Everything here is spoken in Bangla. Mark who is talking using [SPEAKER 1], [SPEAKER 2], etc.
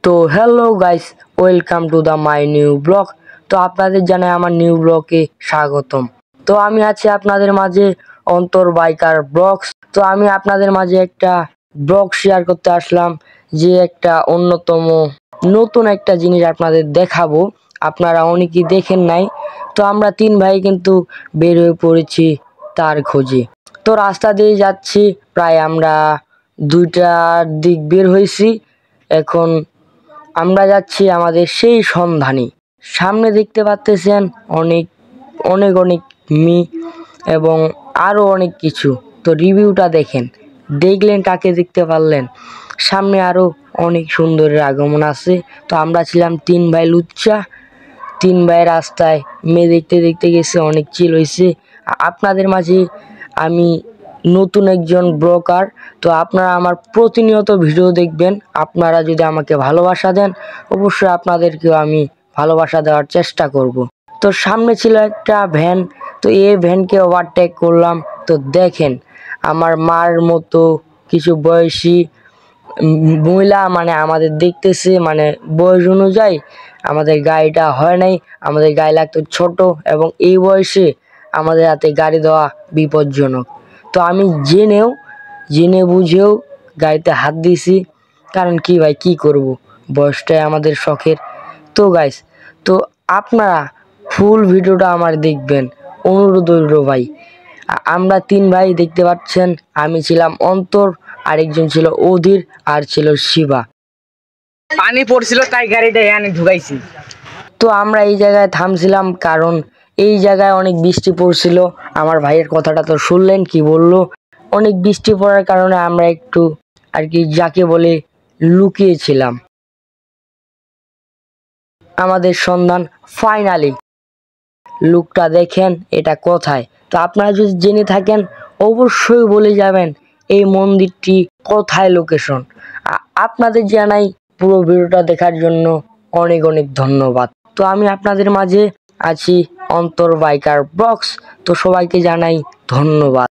[SPEAKER 1] তো hello guys, welcome to the my new blog. তো আপনাদের জানাই আমার নিউ ব্লগে স্বাগতম। তো আমি আছি আপনাদের মাঝে অন্তর বাইকার ব্লগস। তো আমি আপনাদের মাঝে একটা ব্লগ শেয়ার করতে আসলাম, যে একটা অন্যতম নতুন একটা জিনিস আপনাদের দেখাবো। আপনারা অনেকেই দেখেন নাই। তো আমরা তিন ভাই কিন্তু বের হয়ে পড়েছি তার খোঁজে। তো রাস্তা দিয়ে যাচ্ছি, প্রায় আমরা 2টার দিক বের হয়েছি। এখন আমরা যাচ্ছি আমাদের সেই সন্ধানে। সামনে দেখতে পাচ্ছেন অনেক অনেক অনেক মি এবং আরো অনেক কিছু। তো রিভিউটা দেখেন, দেখলেন কাকে দেখতে পারলেন। সামনে আরো অনেক সুন্দরের আগমন আছে। তো আমরা ছিলাম তিন ভাই লুচ্চা, তিন ভাই রাস্তায় মেয়ে দেখতে দেখতে গেছে, অনেক চিল হয়েছে। আপনাদের মাঝে আমি নতুন একজন ব্লগার। তো আপনারা আমার প্রতিনিয়ত ভিডিও দেখবেন। আপনারা যদি আমাকে ভালোবাসা দেন, অবশ্যই আপনাদেরকেও আমি ভালোবাসা দেওয়ার চেষ্টা করব। তো সামনে ছিল একটা ভ্যান, তো এই ভ্যানকে ওভারটেক করলাম। তো দেখেন, আমার মার মতো কিছু বয়সী মহিলা মানে আমাদের দেখতেছে, মানে বয়স অনুযায়ী আমাদের গাড়িটা হয় নাই, আমাদের গাড়ি লাগতো ছোট, এবং এই বয়সে আমাদের হাতে গাড়ি দেওয়া বিপজ্জনক। তো আমি জেনে বুঝেও গাড়িতে হাত দিয়েছি। কারণ কি ভাই, কি করব, বয়সটাই আমাদের শখের। তো গাইস, তো আপনারা ফুল ভিডিওটা আমার দেখবেন, অনুরোধ রইল ভাই। আমরা তিন ভাই দেখতে পাচ্ছেন, আমি ছিলাম অন্তর, আরেকজন ছিল অধীর, আর ছিল শিবা।
[SPEAKER 2] পানি পড়ছিল তাই গাড়িটা এখানে ঢুকাইছি।
[SPEAKER 1] তো আমরা এই জায়গায় থামছিলাম কারণ এই জায়গায় অনেক বৃষ্টি পড়ছিল। আমার ভাইয়ের কথাটা তো শুনলেন কি বললো। অনেক বৃষ্টি পড়ার কারণে আমরা একটু আর কি যাকে বলে লুকিয়েছিলাম। আমাদের সন্ধান ফাইনালি, লুকটা দেখেন এটা কোথায়। তো আপনারা যদি জেনে থাকেন অবশ্যই বলে যাবেন এই মন্দিরটি কোথায় লোকেশন। আপনাদের জানাই পুরো ভিডিওটা দেখার জন্য অনেক অনেক ধন্যবাদ। তো আমি আপনাদের মাঝে আছি অন্তর বাইকার ব্লগস। তো সবাইকে জানাই ধন্যবাদ।